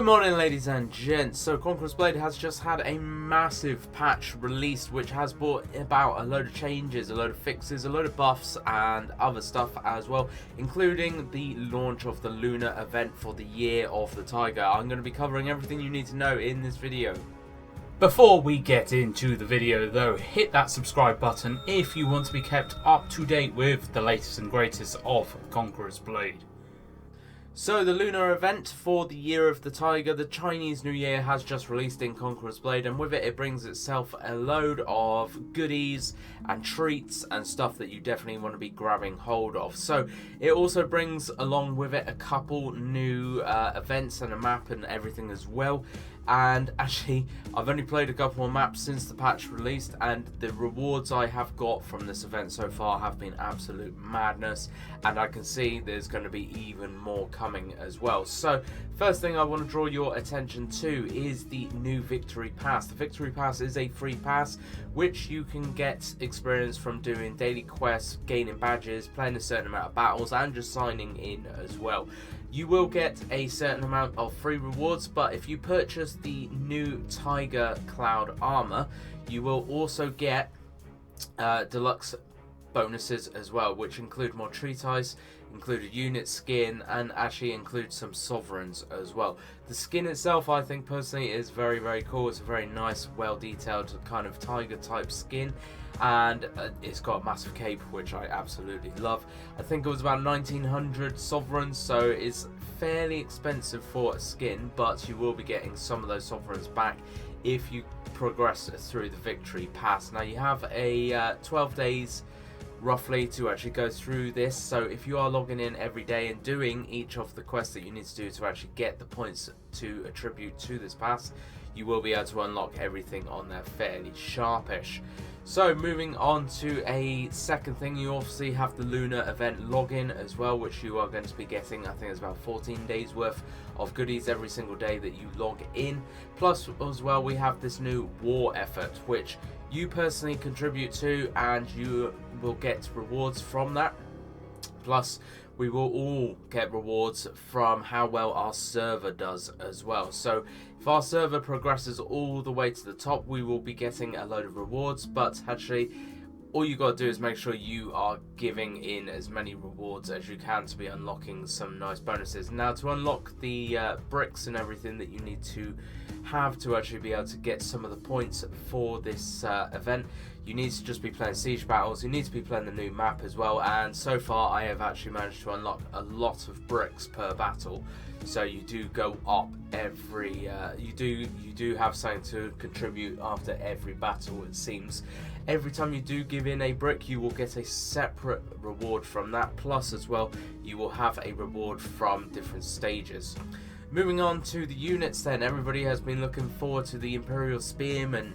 Good morning, ladies and gents. So Conquerors Blade has just had a massive patch released which has brought about a load of changes, a load of fixes, a load of buffs and other stuff as well, including the launch of the Lunar Event for the Year of the Tiger. I'm going to be covering everything you need to know in this video. Before we get into the video though, hit that subscribe button if you want to be kept up to date with the latest and greatest of Conquerors Blade. So the Lunar Event for the Year of the Tiger, the Chinese New Year, has just released in Conquerors Blade, and with it, it brings itself a load of goodies and treats and stuff that you definitely want to be grabbing hold of. So it also brings along with it a couple new events and a map and everything as well. And actually, I've only played a couple more maps since the patch released, and the rewards I have got from this event so far have been absolute madness, and I can see there's going to be even more coming as well. So first thing I want to draw your attention to is the new Victory Pass. The Victory Pass is a free pass which you can get experience from doing daily quests, gaining badges, playing a certain amount of battles and just signing in as well. You will get a certain amount of free rewards, but if you purchase the new Tiger Cloud armor, you will also get deluxe bonuses as well, which include more treatises, include a unit skin, and actually include some sovereigns as well. The skin itself, I think personally, is very cool. It's a very nice, well detailed kind of tiger type skin, and it's got a massive cape which I absolutely love. I think it was about 1900 sovereigns, so it's fairly expensive for a skin, but you will be getting some of those sovereigns back if you progress through the Victory Pass. Now you have a 12 days roughly to actually go through this, so if you are logging in every day and doing each of the quests that you need to do to actually get the points to attribute to this pass, you will be able to unlock everything on there fairly sharpish. So moving on to a second thing, you obviously have the Lunar Event login as well, which you are going to be getting. I think it's about 14 days worth of goodies every single day that you log in. Plus as well, we have this new war effort which you personally contribute to, and you will get rewards from that. Plus we will all get rewards from how well our server does as well. So if our server progresses all the way to the top, we will be getting a load of rewards, but actually all you got to do is make sure you are giving in as many rewards as you can to be unlocking some nice bonuses. Now to unlock the bricks and everything that you need to have to actually be able to get some of the points for this event, you need to just be playing siege battles, you need to be playing the new map as well, and so far I have actually managed to unlock a lot of bricks per battle. So you do go up every you do have something to contribute after every battle, it seems. Every time you do give in a brick, you will get a separate reward from that, plus as well you will have a reward from different stages. Moving on to the units then, everybody has been looking forward to the Imperial Spearman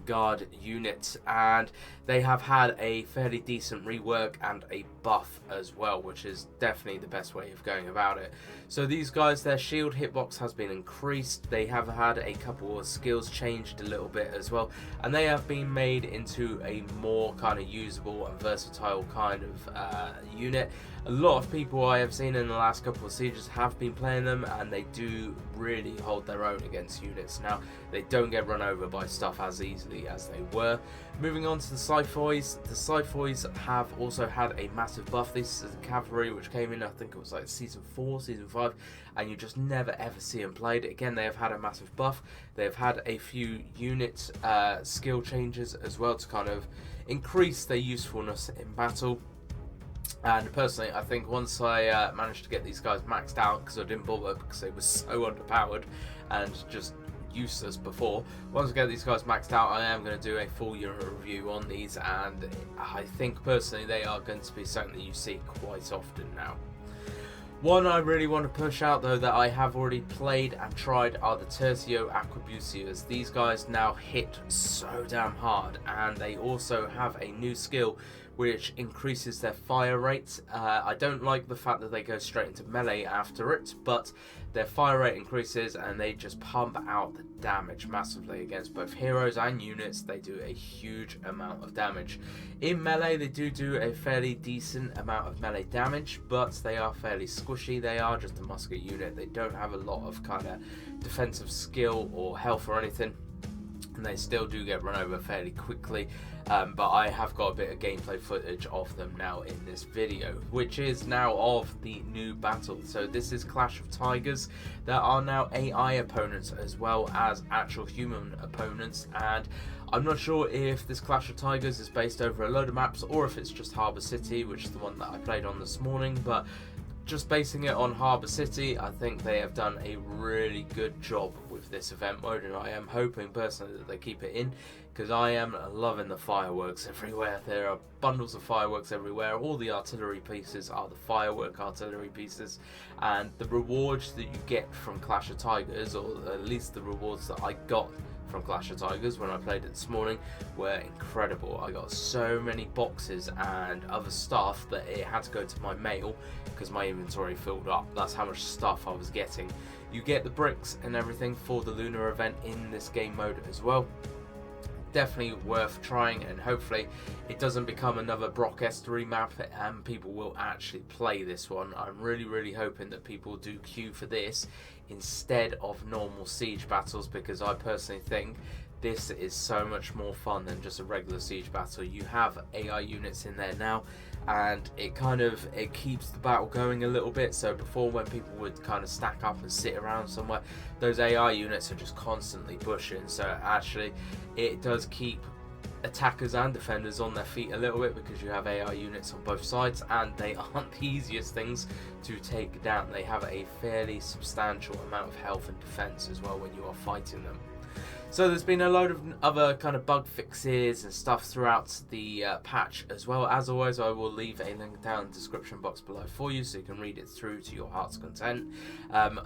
Guard unit, and they have had a fairly decent rework and a buff as well, which is definitely the best way of going about it. So these guys, their shield hitbox has been increased, they have had a couple of skills changed a little bit as well, and they have been made into a more kind of usable and versatile kind of unit. A lot of people I have seen in the last couple of sieges have been playing them, and they do really hold their own against units. Now they don't get run over by stuff as easily as they were. Moving on to the siphaphis have also had a massive buff. This is the cavalry which came in, I think it was like season 4, season 5, and you just never ever see them played. Again, they have had a massive buff. They've had a few unit skill changes as well to kind of increase their usefulness in battle. And personally, I think once I managed to get these guys maxed out, because I didn't bother because they were so underpowered and just useless before, once I get these guys maxed out, I am going to do a full unit review on these, and I think personally they are going to be something that you see quite often now. One I really want to push out though that I have already played and tried are the tercio arquebusiers. These guys now hit so damn hard, and they also have a new skill which increases their fire rate. I don't like the fact that they go straight into melee after it, but their fire rate increases and they just pump out the damage massively against both heroes and units. They do a huge amount of damage. In melee, they do a fairly decent amount of melee damage, but they are fairly squishy. They are just a musket unit. They don't have a lot of kind of defensive skill or health or anything, and they still do get run over fairly quickly. But I have got a bit of gameplay footage of them now in this video, which is now of the new battle. So this is Clash of Tigers. There are now AI opponents as well as actual human opponents, and I'm not sure if this Clash of Tigers is based over a load of maps or if it's just Harbour City, which is the one that I played on this morning. But just basing it on Harbour City, I think they have done a really good job with this event mode, and I am hoping personally that they keep it in, because I am loving the fireworks everywhere. There are bundles of fireworks everywhere. All the artillery pieces are the firework artillery pieces, and the rewards that you get from Clash of Tigers, or at least the rewards that I got from Clash of Tigers when I played it this morning, were incredible. I got so many boxes and other stuff that it had to go to my mail because my inventory filled up. That's how much stuff I was getting. You get the bricks and everything for the Lunar Event in this game mode as well. Definitely worth trying, and hopefully it doesn't become another Brock Estuary map and people will actually play this one. I'm really hoping that people do queue for this instead of normal siege battles, because I personally think this is so much more fun than just a regular siege battle. You have AI units in there now, and it keeps the battle going a little bit. So before, when people would kind of stack up and sit around somewhere, those AI units are just constantly pushing. So actually it does keep attackers and defenders on their feet a little bit, because you have AI units on both sides, and they aren't the easiest things to take down. They have a fairly substantial amount of health and defense as well when you are fighting them. So there's been a load of other kind of bug fixes and stuff throughout the patch as well. As always, I will leave a link down in the description box below for you so you can read it through to your heart's content.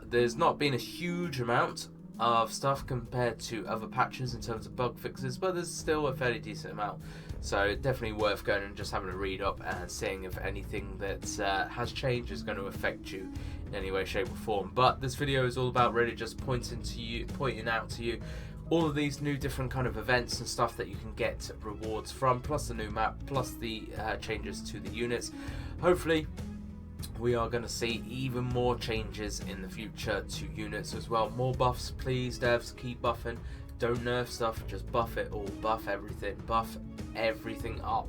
There's not been a huge amount of stuff compared to other patches in terms of bug fixes, but there's still a fairly decent amount. So definitely worth going and just having a read up and seeing if anything that has changed is going to affect you in any way, shape or form. But this video is all about really just pointing out to you all of these new different kind of events and stuff that you can get rewards from, plus the new map, plus the changes to the units. Hopefully we are going to see even more changes in the future to units as well. More buffs, please devs, keep buffing. Don't nerf stuff, just buff it all, buff everything up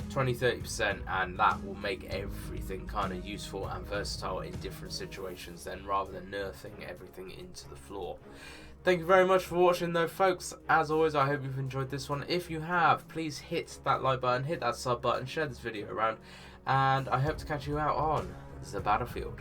20-30%, and that will make everything kind of useful and versatile in different situations then, rather than nerfing everything into the floor. Thank you very much for watching though, folks. As always, I hope you've enjoyed this one. If you have, please hit that like button, hit that sub button, share this video around, and I hope to catch you out on the battlefield.